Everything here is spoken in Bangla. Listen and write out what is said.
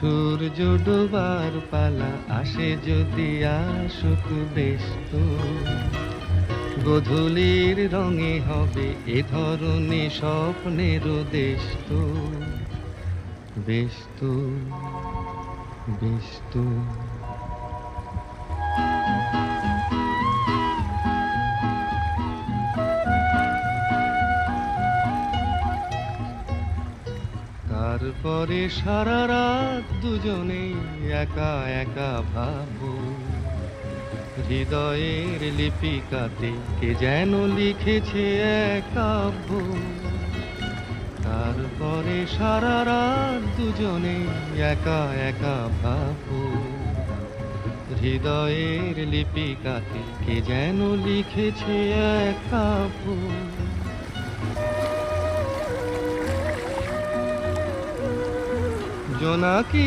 সূর্য ডোবার পালা আসে যদি আসুক বেশ তো, গোধূলির রঙে হবে এ ধরনী স্বপ্নের দেশ তো, বেশ তো, বেশ তো। তারপরে সারা রাত দুজনে একা একা ভাবো, হৃদয়ের লিপিকাতে কে যেন লিখেছে এক কাব্য। তারপরে সারা রাত দুজনে একা একা ভাবো, হৃদয়ের লিপিকাতে কে যেন লিখেছে এক কাব্য। জোনাকি